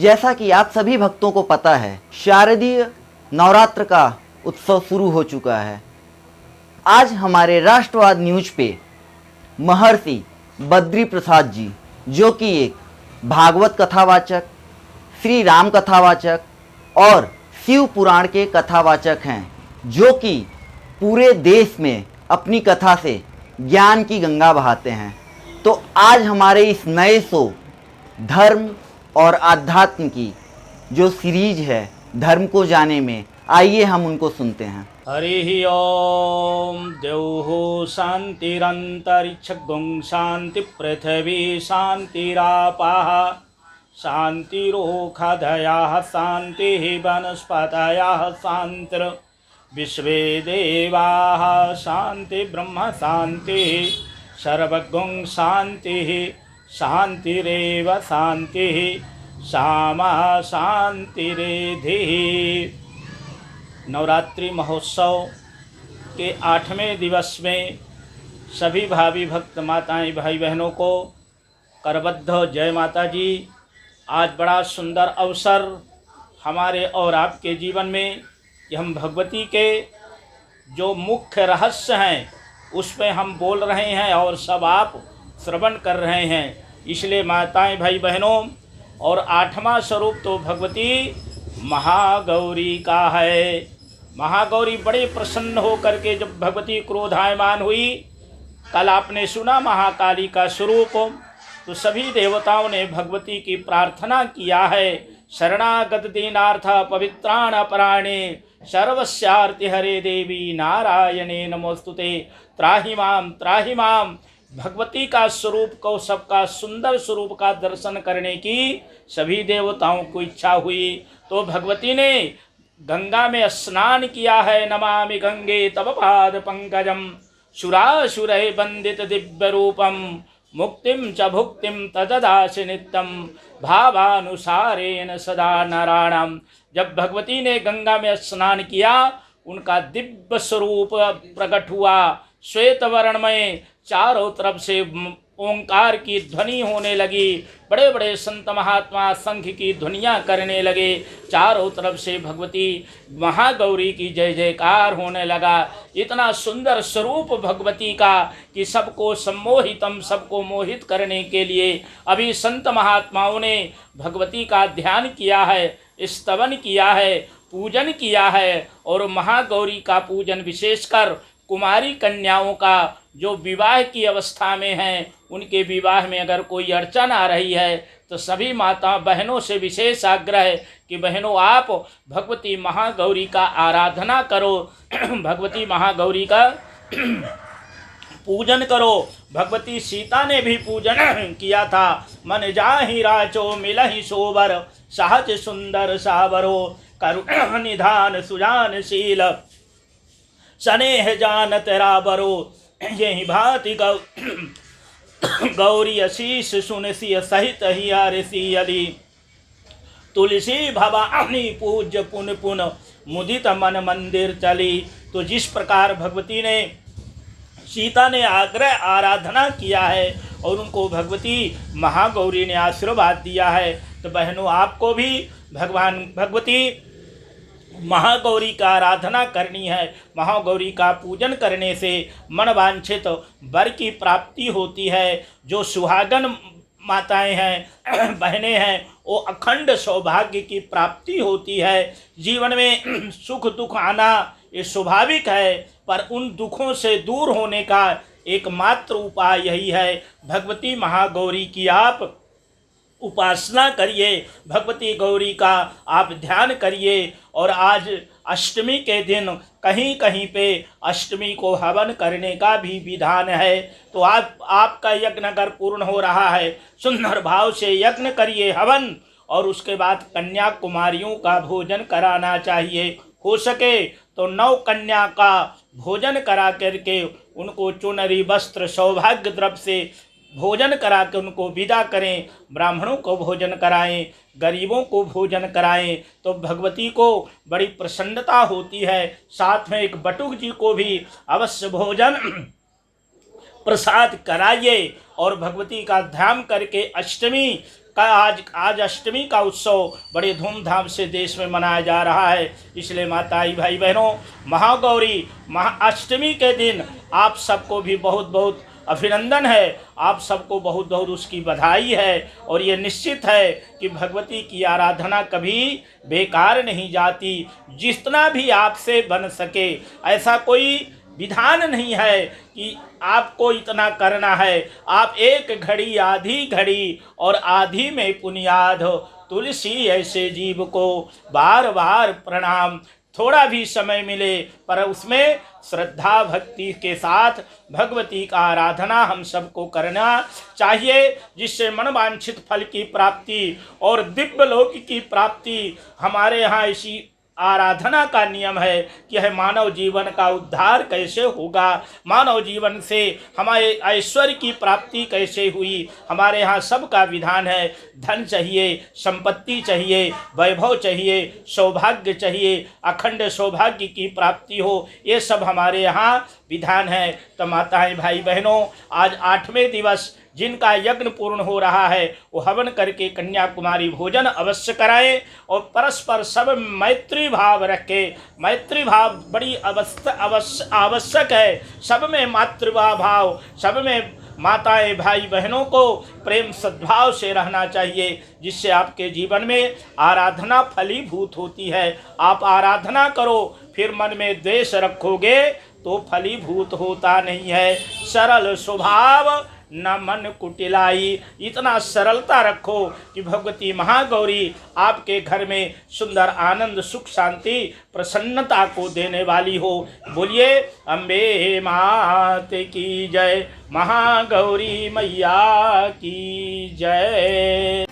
जैसा कि आप सभी भक्तों को पता है, शारदीय नवरात्र का उत्सव शुरू हो चुका है। आज हमारे राष्ट्रवाद न्यूज पे महर्षि बद्री प्रसाद जी, जो कि एक भागवत कथावाचक, श्री राम कथावाचक और शिव पुराण के कथावाचक हैं, जो कि पूरे देश में अपनी कथा से ज्ञान की गंगा बहाते हैं। तो आज हमारे इस नए शो धर्म और आध्यात्म की जो सीरीज है धर्म को जाने में, आइए हम उनको सुनते हैं। हरि ओम द्यौः शान्तिरन्तरिक्षगुं शान्ति पृथिवी शान्तिरापाः शान्तिरोषधयः शान्तिः वनस्पतयः शान्तिर् विश्वे देवाः शान्ति ब्रह्म शान्तिः सर्वगुं शान्तिः शान्तिरेव शान्तिः सामा शान्तिरेधिः। नवरात्रि महोत्सव के 8वें दिवस में सभी भावी भक्त माताएं भाई बहनों को करबद्ध जय माता जी। आज बड़ा सुंदर अवसर हमारे और आपके जीवन में कि हम भगवती के जो मुख्य रहस्य हैं उस पे हम बोल रहे हैं और सब आप श्रवण कर रहे हैं। इसलिए माताएं भाई बहनों, और 8वां स्वरूप तो भगवती महागौरी का है। महागौरी बड़े प्रसन्न हो करके जब भगवती क्रोधायमान हुई, कल आपने सुना महाकाली का स्वरूप, तो सभी देवताओं ने भगवती की प्रार्थना किया है। शरणागत दीनार्थ पवित्राण अपराणे सर्वस्यार्ति हरे देवी नारायणे नमोस्तुते त्राहि माम। भगवती का स्वरूप को, सबका सुंदर स्वरूप का दर्शन करने की सभी देवताओं को इच्छा हुई, तो भगवती ने गंगा में स्नान किया है। नमामि गंगे तव पाद पंकजम सुरासुरै वंदित दिव्य रूपम मुक्तिम च भुक्तिम तददासि नित्यम भावानुसारेण सदा नारायणम। जब भगवती ने गंगा में स्नान किया, उनका दिव्य स्वरूप प्रकट हुआ। श्वेत वर्ण में चारों तरफ से ओंकार की ध्वनि होने लगी। बड़े बड़े संत महात्मा शंख की ध्वनियाँ करने लगे। चारों तरफ से भगवती महागौरी की जय जयकार होने लगा। इतना सुंदर स्वरूप भगवती का कि सबको सम्मोहितम, सबको मोहित करने के लिए अभी संत महात्माओं ने भगवती का ध्यान किया है, स्तवन किया है, पूजन किया है। और महागौरी का पूजन विशेषकर कुमारी कन्याओं का जो विवाह की अवस्था में हैं, उनके विवाह में अगर कोई अड़चन आ रही है तो सभी माता बहनों से विशेष आग्रह है कि बहनों आप भगवती महागौरी का आराधना करो, भगवती महागौरी का पूजन करो। भगवती सीता ने भी पूजन किया था। मन जाहि राचो मिलहि सोबर सहज सुंदर सावरो करुण निधान सुजानशील स्नेह जान तेरा बरो यही भांति गौरी अशीष सुनसी सहित हिया ऋषि यदि तुलसी भवानी पूज्य पुन पुन मुदित मन मंदिर चली। तो जिस प्रकार भगवती ने, सीता ने आग्रह आराधना किया है और उनको भगवती महागौरी ने आशीर्वाद दिया है, तो बहनों आपको भी भगवती महागौरी का आराधना करनी है। महागौरी का पूजन करने से मन वांछित वर की प्राप्ति होती है। जो सुहागन माताएं हैं, बहनें हैं, वो अखंड सौभाग्य की प्राप्ति होती है। जीवन में सुख दुख आना ये स्वाभाविक है, पर उन दुखों से दूर होने का एकमात्र उपाय यही है। भगवती महागौरी की आप उपासना करिए, भगवती गौरी का आप ध्यान करिए। और आज अष्टमी के दिन कहीं कहीं पे अष्टमी को हवन करने का भी विधान है। तो आपका यज्ञ अगर पूर्ण हो रहा है, सुंदर भाव से यज्ञ करिए, हवन, और उसके बाद कन्या कुमारियों का भोजन कराना चाहिए। हो सके तो 9 कन्या का भोजन करा करके उनको चुनरी वस्त्र सौभाग्य द्रव्य से भोजन करा के उनको विदा करें। ब्राह्मणों को भोजन कराएं, गरीबों को भोजन कराएं, तो भगवती को बड़ी प्रसन्नता होती है। साथ में एक बटुक जी को भी अवश्य भोजन प्रसाद कराइए और भगवती का ध्यान करके अष्टमी आज अष्टमी का उत्सव बड़े धूमधाम से देश में मनाया जा रहा है। इसलिए माताएं भाई बहनों, महागौरी अष्टमी के दिन आप सबको भी बहुत बहुत अभिनंदन है, आप सबको बहुत बहुत उसकी बधाई है। और ये निश्चित है कि भगवती की आराधना कभी बेकार नहीं जाती। जितना भी आपसे बन सके, ऐसा कोई विधान नहीं है कि आपको इतना करना है। आप एक घड़ी आधी घड़ी और आधी में पुनियाद तुलसी ऐसे जीव को बार बार प्रणाम। थोड़ा भी समय मिले पर उसमें श्रद्धा भक्ति के साथ भगवती का आराधना हम सबको करना चाहिए, जिससे मनवांछित फल की प्राप्ति और दिव्य लोक की प्राप्ति। हमारे यहाँ इसी आराधना का नियम है कि यह मानव जीवन का उद्धार कैसे होगा, मानव जीवन से हमारे ऐश्वर्य की प्राप्ति कैसे हुई। हमारे यहाँ सबका विधान है, धन चाहिए, संपत्ति चाहिए, वैभव चाहिए, सौभाग्य चाहिए, अखंड सौभाग्य की प्राप्ति हो, ये सब हमारे यहाँ विधान है। तो माताएं भाई बहनों, आज 8वें दिवस जिनका यज्ञ पूर्ण हो रहा है वो हवन करके कन्याकुमारी भोजन अवश्य कराएं और परस्पर सब मैत्री भाव रखें। मैत्री भाव बड़ी आवश्यक है। सब में मातृभाव भाव, सब में माताएं भाई बहनों को प्रेम सद्भाव से रहना चाहिए, जिससे आपके जीवन में आराधना फलीभूत होती है। आप आराधना करो फिर मन में द्वेष रखोगे तो फलीभूत होता नहीं है। सरल स्वभाव न मन कुटिलाई, इतना सरलता रखो कि भगवती महागौरी आपके घर में सुंदर आनंद सुख शांति प्रसन्नता को देने वाली हो। बोलिए अम्बे मात की जय, महागौरी मैया की जय।